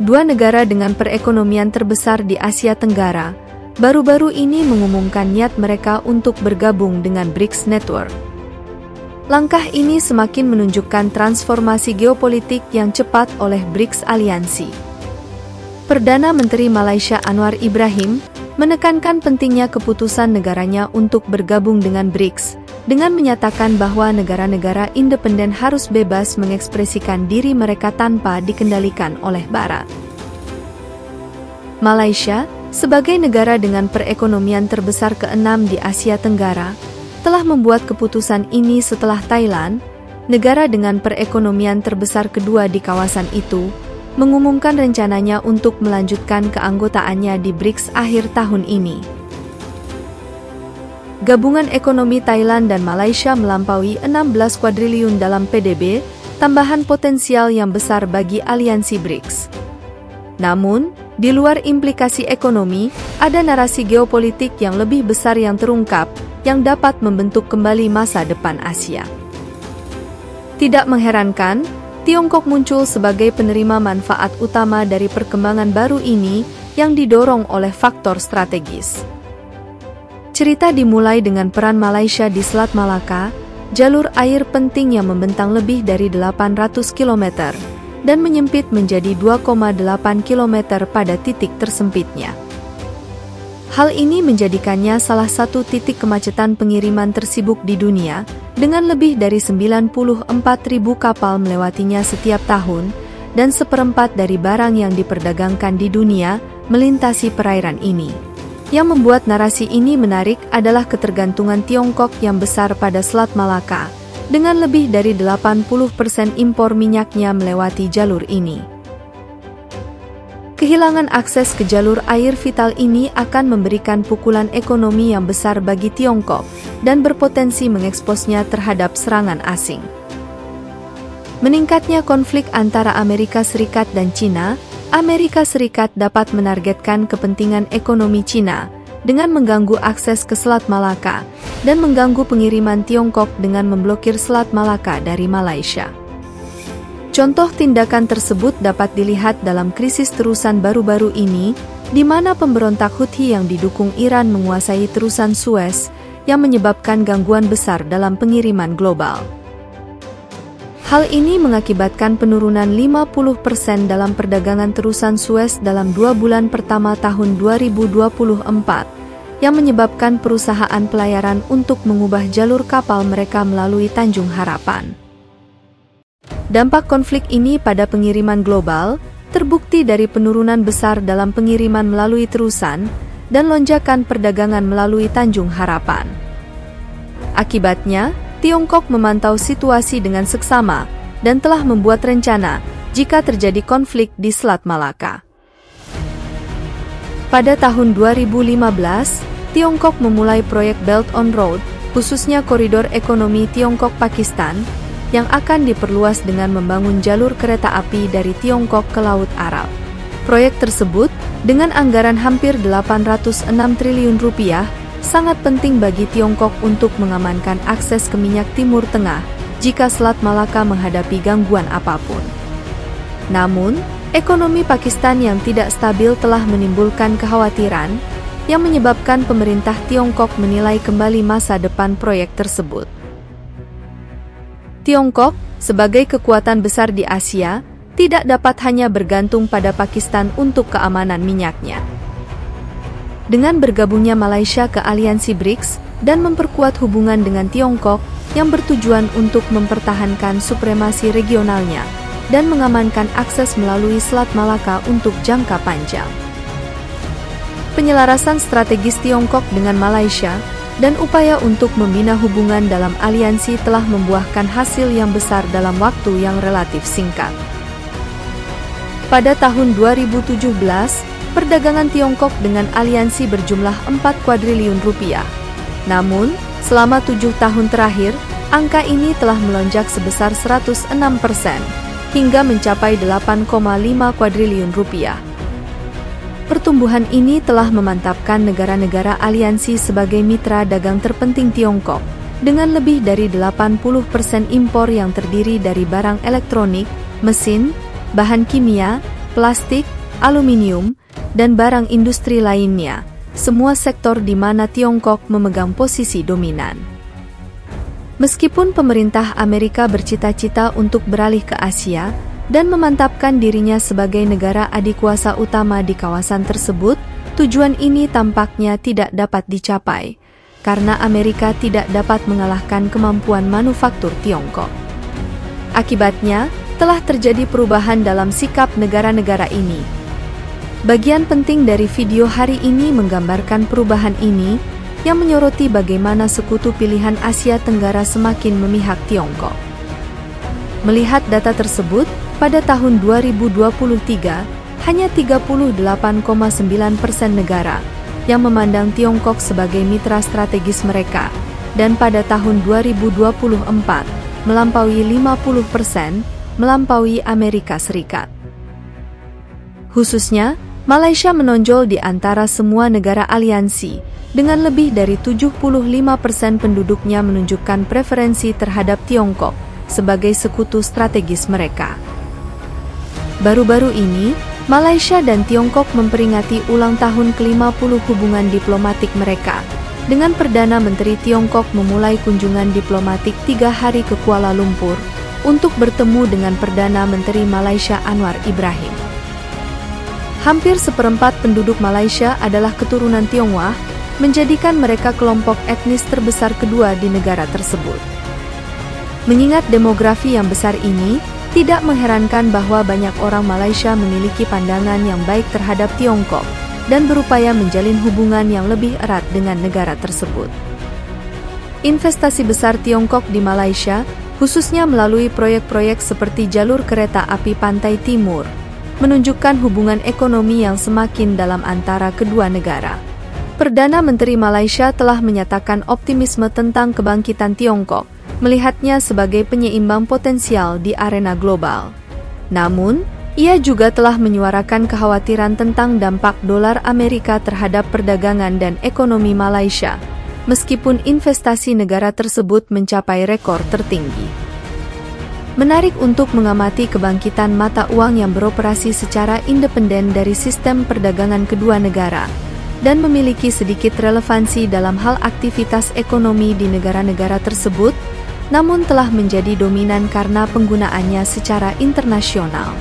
dua negara dengan perekonomian terbesar di Asia Tenggara, baru-baru ini mengumumkan niat mereka untuk bergabung dengan BRICS Network. Langkah ini semakin menunjukkan transformasi geopolitik yang cepat oleh BRICS Aliansi. Perdana Menteri Malaysia Anwar Ibrahim menekankan pentingnya keputusan negaranya untuk bergabung dengan BRICS, dengan menyatakan bahwa negara-negara independen harus bebas mengekspresikan diri mereka tanpa dikendalikan oleh Barat. Malaysia, sebagai negara dengan perekonomian terbesar ke-6 di Asia Tenggara, telah membuat keputusan ini setelah Thailand, negara dengan perekonomian terbesar kedua di kawasan itu, mengumumkan rencananya untuk melanjutkan keanggotaannya di BRICS akhir tahun ini. Gabungan ekonomi Thailand dan Malaysia melampaui 16 kuadriliun dalam PDB, tambahan potensial yang besar bagi aliansi BRICS. Namun, di luar implikasi ekonomi, ada narasi geopolitik yang lebih besar yang terungkap, yang dapat membentuk kembali masa depan Asia. Tidak mengherankan, Tiongkok muncul sebagai penerima manfaat utama dari perkembangan baru ini yang didorong oleh faktor strategis. Cerita dimulai dengan peran Malaysia di Selat Malaka, jalur air penting yang membentang lebih dari 800 km dan menyempit menjadi 2,8 km pada titik tersempitnya. Hal ini menjadikannya salah satu titik kemacetan pengiriman tersibuk di dunia, dengan lebih dari 94.000 kapal melewatinya setiap tahun, dan seperempat dari barang yang diperdagangkan di dunia melintasi perairan ini. Yang membuat narasi ini menarik adalah ketergantungan Tiongkok yang besar pada Selat Malaka, dengan lebih dari 80% impor minyaknya melewati jalur ini. Kehilangan akses ke jalur air vital ini akan memberikan pukulan ekonomi yang besar bagi Tiongkok dan berpotensi mengeksposnya terhadap serangan asing. Meningkatnya konflik antara Amerika Serikat dan China, Amerika Serikat dapat menargetkan kepentingan ekonomi China dengan mengganggu akses ke Selat Malaka dan mengganggu pengiriman Tiongkok dengan memblokir Selat Malaka dari Malaysia. Contoh tindakan tersebut dapat dilihat dalam krisis terusan baru-baru ini, di mana pemberontak Houthi yang didukung Iran menguasai terusan Suez, yang menyebabkan gangguan besar dalam pengiriman global. Hal ini mengakibatkan penurunan 50% dalam perdagangan terusan Suez dalam 2 bulan pertama tahun 2024, yang menyebabkan perusahaan pelayaran untuk mengubah jalur kapal mereka melalui Tanjung Harapan. Dampak konflik ini pada pengiriman global terbukti dari penurunan besar dalam pengiriman melalui terusan dan lonjakan perdagangan melalui Tanjung Harapan. Akibatnya, Tiongkok memantau situasi dengan seksama dan telah membuat rencana jika terjadi konflik di Selat Malaka. Pada tahun 2015, Tiongkok memulai proyek Belt on Road, khususnya koridor ekonomi Tiongkok-Pakistan, yang akan diperluas dengan membangun jalur kereta api dari Tiongkok ke Laut Arab. Proyek tersebut, dengan anggaran hampir 806 triliun rupiah, sangat penting bagi Tiongkok untuk mengamankan akses ke minyak Timur Tengah jika Selat Malaka menghadapi gangguan apapun. Namun, ekonomi Pakistan yang tidak stabil telah menimbulkan kekhawatiran, yang menyebabkan pemerintah Tiongkok menilai kembali masa depan proyek tersebut. Tiongkok, sebagai kekuatan besar di Asia, tidak dapat hanya bergantung pada Pakistan untuk keamanan minyaknya. Dengan bergabungnya Malaysia ke aliansi BRICS dan memperkuat hubungan dengan Tiongkok yang bertujuan untuk mempertahankan supremasi regionalnya dan mengamankan akses melalui Selat Malaka untuk jangka panjang. Penyelarasan strategis Tiongkok dengan Malaysia dan upaya untuk membina hubungan dalam aliansi telah membuahkan hasil yang besar dalam waktu yang relatif singkat. Pada tahun 2017, perdagangan Tiongkok dengan aliansi berjumlah 4 kuadriliun rupiah. Namun, selama 7 tahun terakhir, angka ini telah melonjak sebesar 106%, hingga mencapai 8,5 kuadriliun rupiah. Pertumbuhan ini telah memantapkan negara-negara aliansi sebagai mitra dagang terpenting Tiongkok, dengan lebih dari 80% impor yang terdiri dari barang elektronik, mesin, bahan kimia, plastik, aluminium, dan barang industri lainnya, semua sektor di mana Tiongkok memegang posisi dominan. Meskipun pemerintah Amerika bercita-cita untuk beralih ke Asia dan memantapkan dirinya sebagai negara adikuasa utama di kawasan tersebut, tujuan ini tampaknya tidak dapat dicapai, karena Amerika tidak dapat mengalahkan kemampuan manufaktur Tiongkok. Akibatnya, telah terjadi perubahan dalam sikap negara-negara ini. Bagian penting dari video hari ini menggambarkan perubahan ini, yang menyoroti bagaimana sekutu pilihan Asia Tenggara semakin memihak Tiongkok. Melihat data tersebut, pada tahun 2023, hanya 38,9% negara yang memandang Tiongkok sebagai mitra strategis mereka, dan pada tahun 2024, melampaui 50%, melampaui Amerika Serikat. Khususnya, Malaysia menonjol di antara semua negara aliansi, dengan lebih dari 75% penduduknya menunjukkan preferensi terhadap Tiongkok sebagai sekutu strategis mereka. Baru-baru ini, Malaysia dan Tiongkok memperingati ulang tahun ke-50 hubungan diplomatik mereka, dengan Perdana Menteri Tiongkok memulai kunjungan diplomatik 3 hari ke Kuala Lumpur untuk bertemu dengan Perdana Menteri Malaysia Anwar Ibrahim. Hampir seperempat penduduk Malaysia adalah keturunan Tionghoa, menjadikan mereka kelompok etnis terbesar kedua di negara tersebut. Mengingat demografi yang besar ini, tidak mengherankan bahwa banyak orang Malaysia memiliki pandangan yang baik terhadap Tiongkok dan berupaya menjalin hubungan yang lebih erat dengan negara tersebut. Investasi besar Tiongkok di Malaysia, khususnya melalui proyek-proyek seperti jalur kereta api Pantai Timur, menunjukkan hubungan ekonomi yang semakin dalam antara kedua negara. Perdana Menteri Malaysia telah menyatakan optimisme tentang kebangkitan Tiongkok, melihatnya sebagai penyeimbang potensial di arena global. Namun, ia juga telah menyuarakan kekhawatiran tentang dampak dolar Amerika terhadap perdagangan dan ekonomi Malaysia, meskipun investasi negara tersebut mencapai rekor tertinggi. Menarik untuk mengamati kebangkitan mata uang yang beroperasi secara independen dari sistem perdagangan kedua negara, dan memiliki sedikit relevansi dalam hal aktivitas ekonomi di negara-negara tersebut, namun telah menjadi dominan karena penggunaannya secara internasional.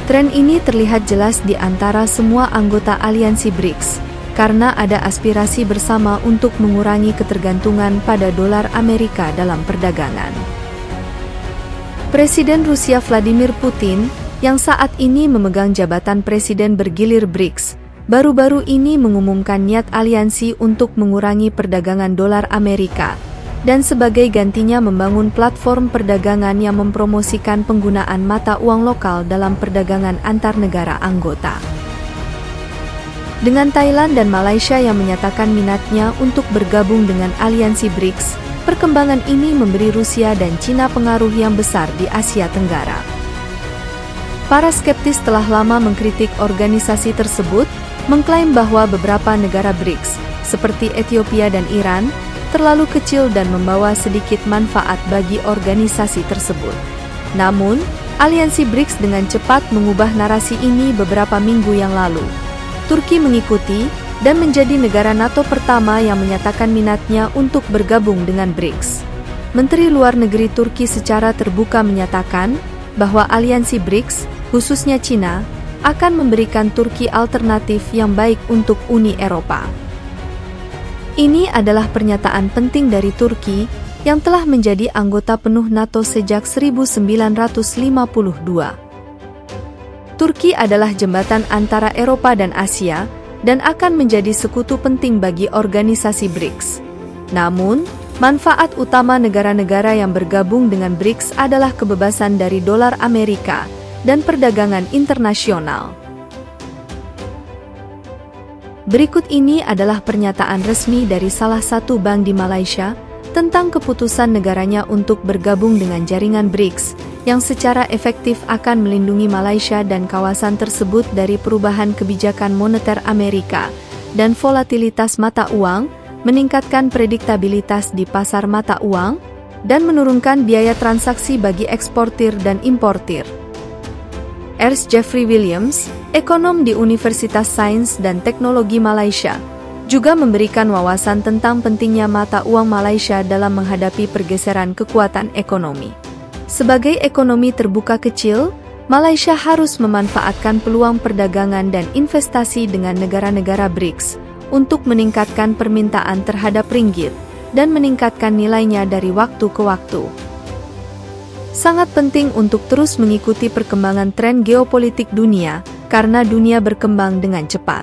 Tren ini terlihat jelas di antara semua anggota aliansi BRICS, karena ada aspirasi bersama untuk mengurangi ketergantungan pada dolar Amerika dalam perdagangan. Presiden Rusia Vladimir Putin, yang saat ini memegang jabatan presiden bergilir BRICS, baru-baru ini mengumumkan niat aliansi untuk mengurangi perdagangan dolar Amerika, dan sebagai gantinya membangun platform perdagangan yang mempromosikan penggunaan mata uang lokal dalam perdagangan antar negara anggota. Dengan Thailand dan Malaysia yang menyatakan minatnya untuk bergabung dengan aliansi BRICS, perkembangan ini memberi Rusia dan Cina pengaruh yang besar di Asia Tenggara. Para skeptis telah lama mengkritik organisasi tersebut, mengklaim bahwa beberapa negara BRICS, seperti Ethiopia dan Iran, terlalu kecil dan membawa sedikit manfaat bagi organisasi tersebut. Namun, aliansi BRICS dengan cepat mengubah narasi ini beberapa minggu yang lalu. Turki mengikuti, dan menjadi negara NATO pertama yang menyatakan minatnya untuk bergabung dengan BRICS. Menteri Luar Negeri Turki secara terbuka menyatakan bahwa aliansi BRICS, khususnya Cina, akan memberikan Turki alternatif yang baik untuk Uni Eropa. Ini adalah pernyataan penting dari Turki, yang telah menjadi anggota penuh NATO sejak 1952. Turki adalah jembatan antara Eropa dan Asia, dan akan menjadi sekutu penting bagi organisasi BRICS. Namun, manfaat utama negara-negara yang bergabung dengan BRICS adalah kebebasan dari dolar Amerika dan perdagangan internasional. Berikut ini adalah pernyataan resmi dari salah satu bank di Malaysia tentang keputusan negaranya untuk bergabung dengan jaringan BRICS, yang secara efektif akan melindungi Malaysia dan kawasan tersebut dari perubahan kebijakan moneter Amerika dan volatilitas mata uang, meningkatkan prediktabilitas di pasar mata uang, dan menurunkan biaya transaksi bagi eksportir dan importir. Ernst Jeffrey Williams, ekonom di Universitas Sains dan Teknologi Malaysia, juga memberikan wawasan tentang pentingnya mata uang Malaysia dalam menghadapi pergeseran kekuatan ekonomi. Sebagai ekonomi terbuka kecil, Malaysia harus memanfaatkan peluang perdagangan dan investasi dengan negara-negara BRICS untuk meningkatkan permintaan terhadap ringgit dan meningkatkan nilainya dari waktu ke waktu. Sangat penting untuk terus mengikuti perkembangan tren geopolitik dunia karena dunia berkembang dengan cepat.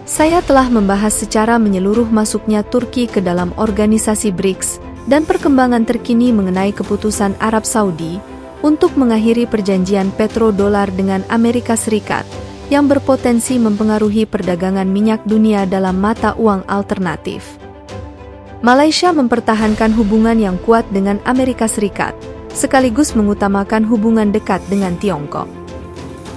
Saya telah membahas secara menyeluruh masuknya Turki ke dalam organisasi BRICS dan perkembangan terkini mengenai keputusan Arab Saudi untuk mengakhiri perjanjian petrodolar dengan Amerika Serikat yang berpotensi mempengaruhi perdagangan minyak dunia dalam mata uang alternatif. Malaysia mempertahankan hubungan yang kuat dengan Amerika Serikat, sekaligus mengutamakan hubungan dekat dengan Tiongkok.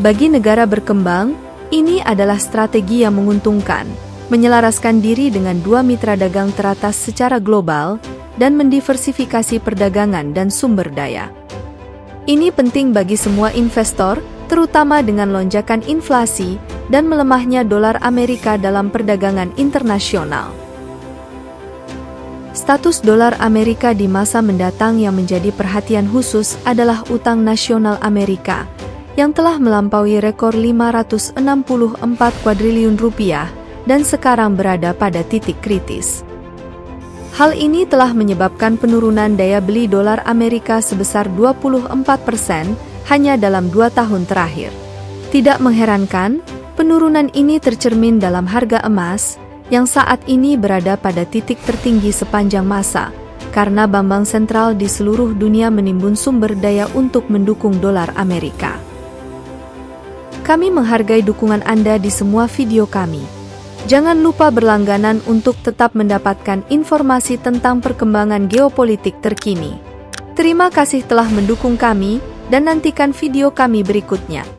Bagi negara berkembang, ini adalah strategi yang menguntungkan, menyelaraskan diri dengan dua mitra dagang teratas secara global, dan mendiversifikasi perdagangan dan sumber daya. Ini penting bagi semua investor, terutama dengan lonjakan inflasi dan melemahnya dolar Amerika dalam perdagangan internasional. Status dolar Amerika di masa mendatang yang menjadi perhatian khusus adalah utang nasional Amerika, yang telah melampaui rekor 564 kuadriliun rupiah dan sekarang berada pada titik kritis. Hal ini telah menyebabkan penurunan daya beli dolar Amerika sebesar 24% hanya dalam 2 tahun terakhir. Tidak mengherankan, penurunan ini tercermin dalam harga emas, yang saat ini berada pada titik tertinggi sepanjang masa, karena bank-bank sentral di seluruh dunia menimbun sumber daya untuk mendukung dolar Amerika. Kami menghargai dukungan Anda di semua video kami. Jangan lupa berlangganan untuk tetap mendapatkan informasi tentang perkembangan geopolitik terkini. Terima kasih telah mendukung kami, dan nantikan video kami berikutnya.